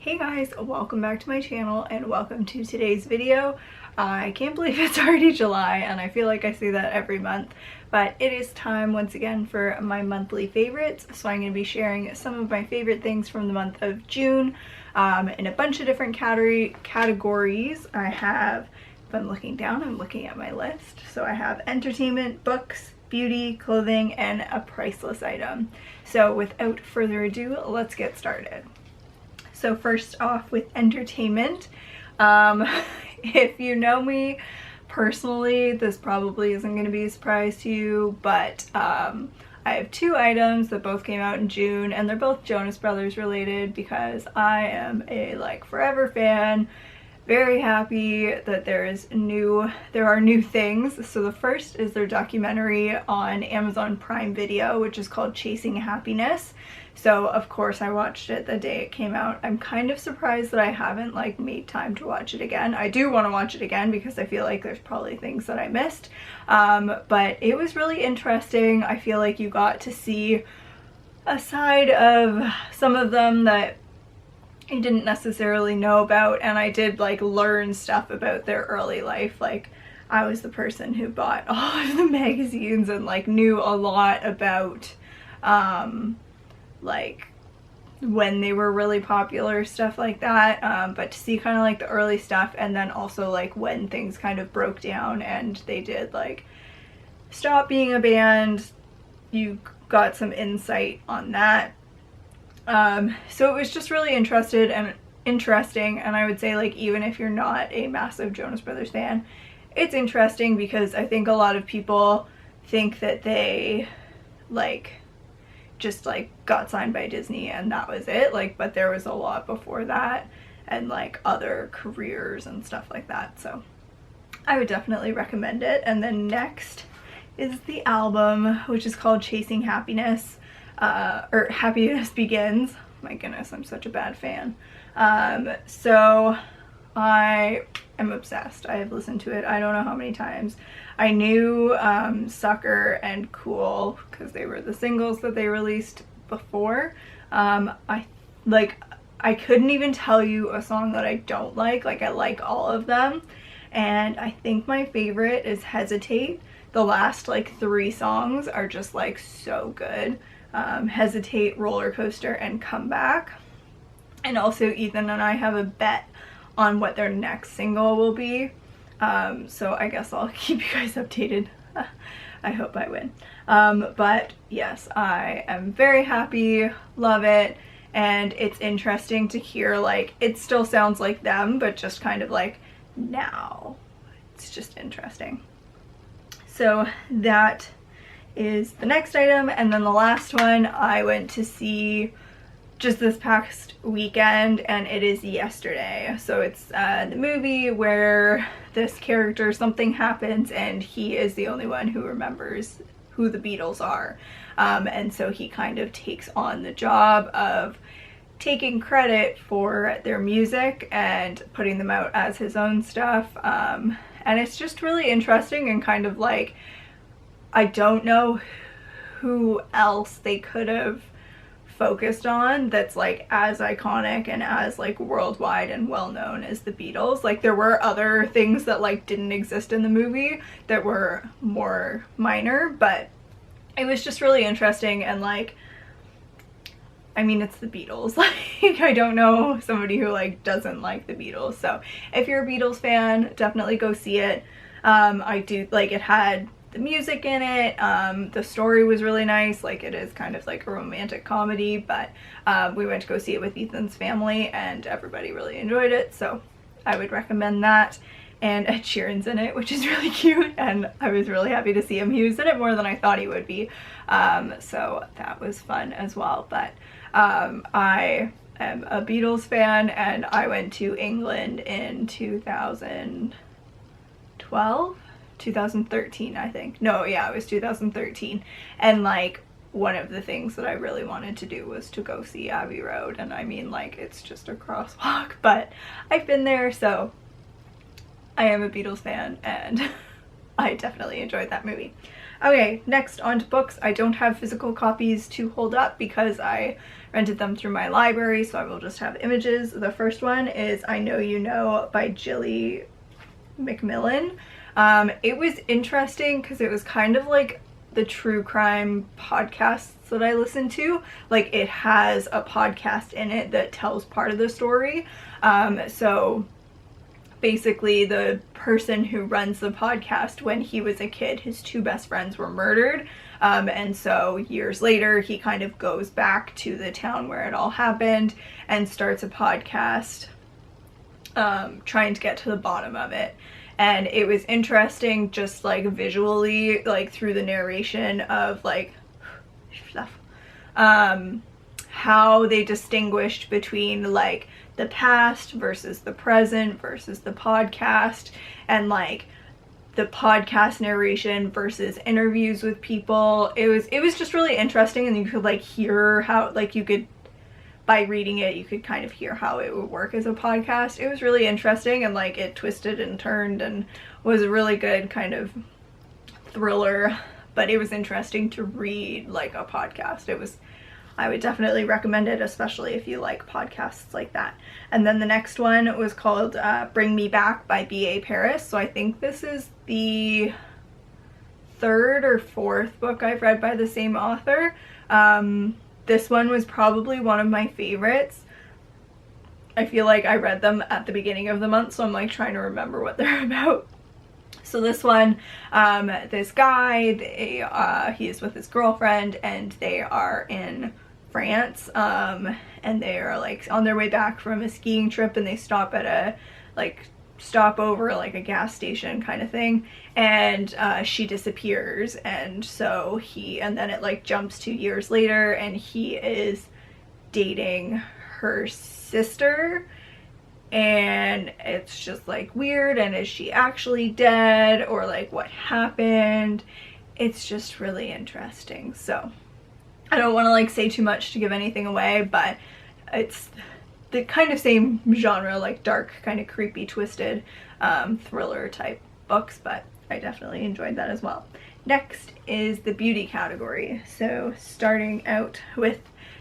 Hey guys, welcome back to my channel and welcome to today's video. I can't believe it's already July and I feel like I say that every month, but it is time once again for my monthly favorites. So I'm going to be sharing some of my favorite things from the month of June in a bunch of different categories. I have, if I'm looking down, I'm looking at my list. So I have entertainment, books, beauty, clothing, and a priceless item. So without further ado, let's get started. So first off with entertainment, if you know me personally, this probably isn't going to be a surprise to you, but I have two items that both came out in June and they're both Jonas Brothers related because I am a forever fan. Very happy that there are new things. So the first is their documentary on Amazon Prime Video, which is called Chasing Happiness. So of course I watched it the day it came out. I'm kind of surprised that I haven't made time to watch it again. I do want to watch it again because I feel like there's probably things that I missed. But it was really interesting. I feel like you got to see a side of some of them that I didn't necessarily know about, and I did learn stuff about their early life. I was the person who bought all of the magazines and knew a lot about when they were really popular, stuff like that, but to see kind of the early stuff, and then also when things kind of broke down and they did stop being a band, you got some insight on that. So it was just really interesting, and I would say even if you're not a massive Jonas Brothers fan, it's interesting because I think a lot of people think that they just got signed by Disney and that was it, but there was a lot before that and other careers and stuff like that. So I would definitely recommend it. And then next is the album, which is called Chasing Happiness. Or Happiness Begins. My goodness, I'm such a bad fan. So I am obsessed. I have listened to it I don't know how many times. I knew Sucker and Cool because they were the singles that they released before. I couldn't even tell you a song that I don't like. I like all of them. And I think my favorite is Hesitate. The last three songs are just so good. Hesitate, Roller Coaster, and Come Back. And also Ethan and I have a bet on what their next single will be. So I guess I'll keep you guys updated. I hope I win. But yes, I am very happy, love it, and it's interesting to hear it still sounds like them, but just kind of now. It's just interesting. So that is the next item. And then the last one I went to see just this past weekend, and it is Yesterday. So it's the movie where this character, something happens and he is the only one who remembers who the Beatles are. And so he kind of takes on the job of taking credit for their music and putting them out as his own stuff. And it's just really interesting and kind of I don't know who else they could have focused on that's as iconic and as worldwide and well known as the Beatles. There were other things that didn't exist in the movie that were more minor, but it was just really interesting. And I mean, it's the Beatles. I don't know somebody who doesn't like the Beatles. So if you're a Beatles fan, definitely go see it. I do it had the music in it. The story was really nice. It is kind of a romantic comedy, but we went to go see it with Ethan's family and everybody really enjoyed it, so I would recommend that. And Ed Sheeran's in it, which is really cute, and I was really happy to see him. He was in it more than I thought he would be, so that was fun as well. But I am a Beatles fan, and I went to England in 2013, I think. No, yeah, it was 2013. And one of the things that I really wanted to do was to go see Abbey Road. And I mean, it's just a crosswalk, but I've been there, so I am a Beatles fan and I definitely enjoyed that movie. Okay, next on to books. I don't have physical copies to hold up because I rented them through my library, so I will just have images. The first one is I Know You Know by Jilly McMillan. It was interesting because it was kind of like the true crime podcasts that I listen to. Like, it has a podcast in it that tells part of the story. So basically the person who runs the podcast, when he was a kid, his two best friends were murdered. And so years later, he kind of goes back to the town where it all happened and starts a podcast trying to get to the bottom of it. And it was interesting just like visually, like through the narration of like stuff, how they distinguished between like the past versus the present versus the podcast, and like the podcast narration versus interviews with people. It was just really interesting, and you could like hear how, like, you could, by reading it, you could kind of hear how it would work as a podcast. It was really interesting, and like it twisted and turned and was a really good kind of thriller, but it was interesting to read like a podcast. I would definitely recommend it, especially if you like podcasts like that. And then the next one was called Bring Me Back by B.A. Paris. So I think this is the third or fourth book I've read by the same author. This one was probably one of my favorites. I feel like I read them at the beginning of the month, so I'm like trying to remember what they're about. So this one, this guy, he is with his girlfriend, and they are in France, and they are like on their way back from a skiing trip, and they stop at a like stopover, like a gas station kind of thing, and she disappears, and so and then it like jumps 2 years later, and he is dating her sister, and it's just like weird, and is she actually dead, or like what happened? It's just really interesting. So I don't want to like say too much to give anything away, but it's the kind of same genre, like dark, kind of creepy, twisted thriller type books, but I definitely enjoyed that as well. Next is the beauty category. So starting out with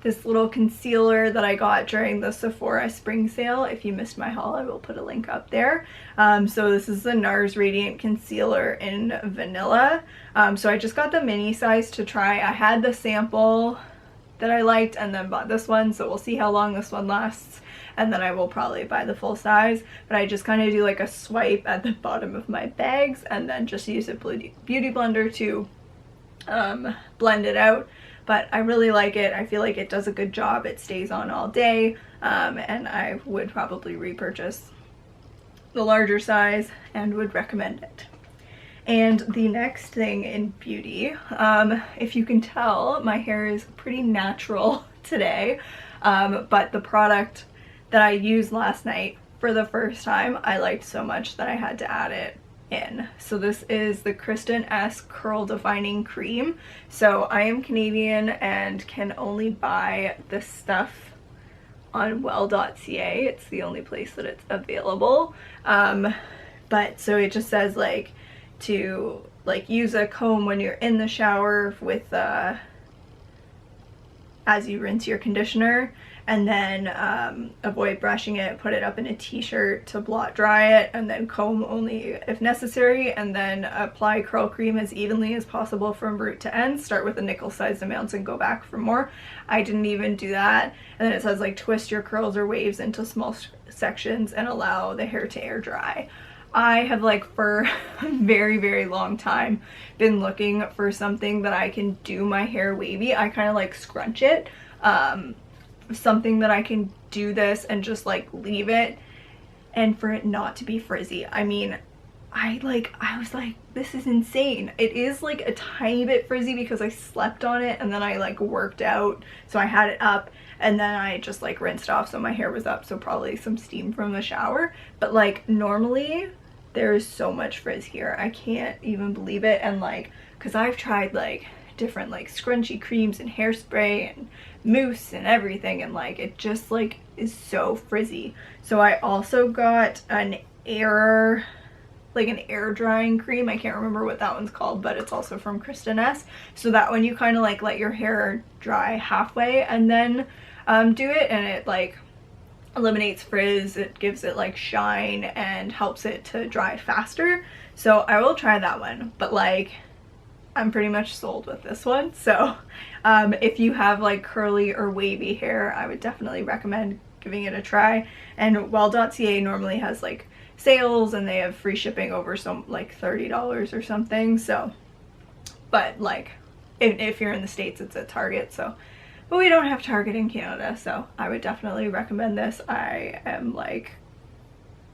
this little concealer that I got during the Sephora spring sale. If you missed my haul, I will put a link up there. So this is the NARS Radiant Concealer in Vanilla. So I just got the mini size to try. I had the sample that I liked and then bought this one, so we'll see how long this one lasts, and then I will probably buy the full size. But I just kind of do like a swipe at the bottom of my bags and then just use a beauty blender to blend it out. But I really like it. I feel like it does a good job. It stays on all day, and I would probably repurchase the larger size and would recommend it. And the next thing in beauty, if you can tell, my hair is pretty natural today, but the product that I used last night for the first time, I liked so much that I had to add it in. So this is the Kristen S Curl Defining Cream. So I am Canadian and can only buy this stuff on well.ca. It's the only place that it's available. But so it just says like to like use a comb when you're in the shower with as you rinse your conditioner, and then avoid brushing it, put it up in a t-shirt to blot dry it, and then comb only if necessary, and then apply curl cream as evenly as possible from root to end. Start with the nickel-sized amounts and go back for more. I didn't even do that. And then it says like twist your curls or waves into small sections and allow the hair to air dry. I have like for a very, very long time been looking for something that I can do my hair wavy. I kind of like scrunch it. Something that I can do this and just like leave it and for it not to be frizzy. I mean, I was like, this is insane. It is like a tiny bit frizzy because I slept on it and then I like worked out, so I had it up and then I just like rinsed off, so my hair was up, so probably some steam from the shower. But like normally there is so much frizz here. I can't even believe it. And like, because I've tried like different like scrunchy creams and hairspray and mousse and everything, and like it just like is so frizzy. So I also got an air like an air drying cream. I can't remember what that one's called, but it's also from Kristen S. So that one you kind of like let your hair dry halfway and then do it, and it like eliminates frizz, it gives it like shine and helps it to dry faster. So I will try that one, but like I'm pretty much sold with this one. So if you have like curly or wavy hair, I would definitely recommend giving it a try. And well.ca normally has like sales and they have free shipping over some like $30 or something. So but like if you're in the States, it's at Target, so but we don't have Target in Canada, so I would definitely recommend this. I am like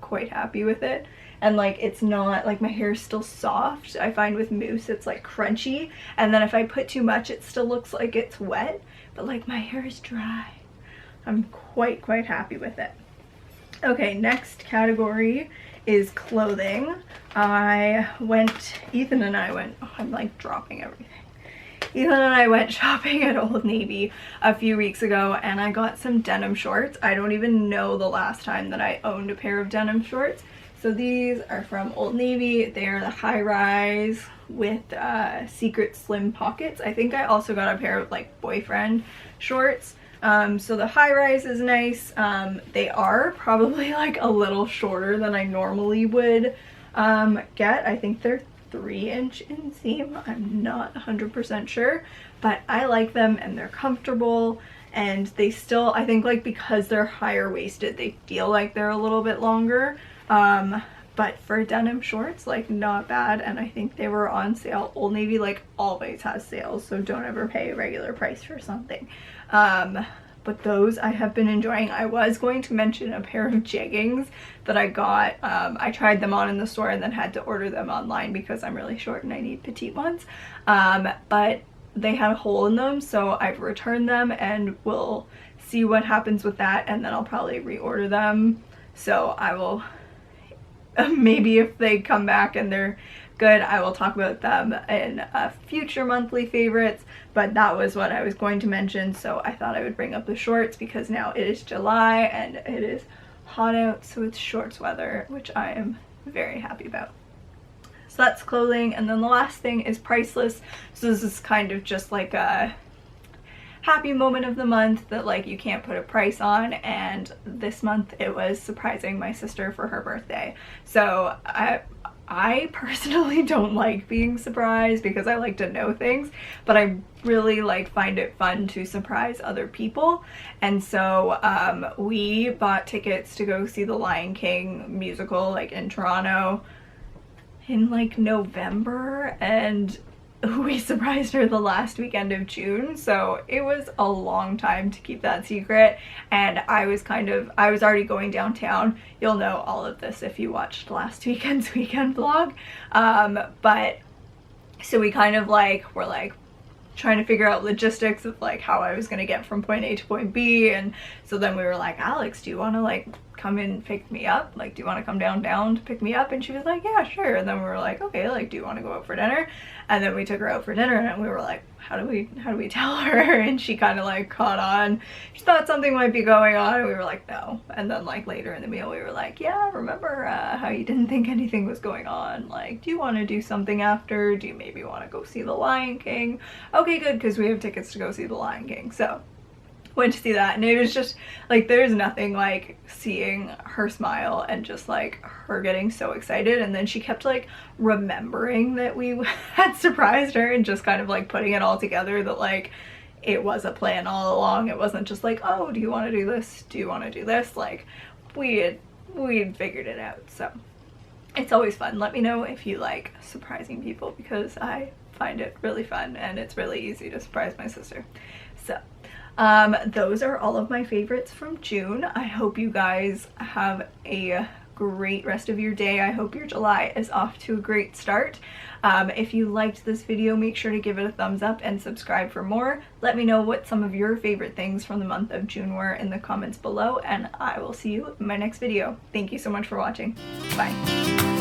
quite happy with it, and like it's not like my hair is still soft. I find with mousse it's like crunchy, and then if I put too much it still looks like it's wet, but like my hair is dry. I'm quite happy with it. Okay, next category is clothing. Ethan and I went, oh, I'm like dropping everything. Ethan and I went shopping at Old Navy a few weeks ago, and I got some denim shorts. I don't even know the last time that I owned a pair of denim shorts. So these are from Old Navy. They are the high rise with secret slim pockets. I think I also got a pair of like boyfriend shorts. So the high rise is nice. They are probably like a little shorter than I normally would get. I think they're 3-inch inseam. I'm not 100% sure, but I like them and they're comfortable, and they still, I think like because they're higher waisted, they feel like they're a little bit longer. But for denim shorts, like not bad, and I think they were on sale. Old Navy like always has sales, so don't ever pay a regular price for something. But those I have been enjoying. I was going to mention a pair of jeggings that I got. I tried them on in the store and then had to order them online because I'm really short and I need petite ones. But they had a hole in them, so I've returned them and we'll see what happens with that, and then I'll probably reorder them. So I will, maybe if they come back and they're good, I will talk about them in future monthly favorites, but that was what I was going to mention, so I thought I would bring up the shorts because now it is July and it is hot out, so it's shorts weather, which I am very happy about. So that's clothing, and then the last thing is Priceless. So this is kind of just like a happy moment of the month that like you can't put a price on, and this month it was surprising my sister for her birthday. So I personally don't like being surprised because I like to know things, but I really like find it fun to surprise other people. And so we bought tickets to go see the Lion King musical like in Toronto in like November, and we surprised her the last weekend of June, so it was a long time to keep that secret. And I was already going downtown. You'll know all of this if you watched last weekend's weekend vlog. But so we kind of like were like trying to figure out logistics of like how I was gonna get from point A to point B, and so then we were like, Alex, do you want to like come and pick me up? Like, do you want to come downtown to pick me up? And she was like, yeah, sure. And then we were like, okay, like, do you want to go out for dinner? And then we took her out for dinner, and we were like, how do we tell her? And she kind of like caught on. She thought something might be going on, and we were like, no. And then like later in the meal we were like, yeah, remember how you didn't think anything was going on? Like, do you want to do something after? Do you maybe want to go see the Lion King? Okay, good, because we have tickets to go see the Lion King. So went to see that, and it was just like, there's nothing like seeing her smile and just like her getting so excited. And then she kept like remembering that we had surprised her and just kind of like putting it all together that like it was a plan all along. It wasn't just like, oh, do you want to do this? Do you want to do this? Like we'd figured it out. So it's always fun. Let me know if you like surprising people, because I find it really fun and it's really easy to surprise my sister. So those are all of my favorites from June. I hope you guys have a great rest of your day. I hope your July is off to a great start. If you liked this video, make sure to give it a thumbs up and subscribe for more. Let me know what some of your favorite things from the month of June were in the comments below, and I will see you in my next video. Thank you so much for watching. Bye.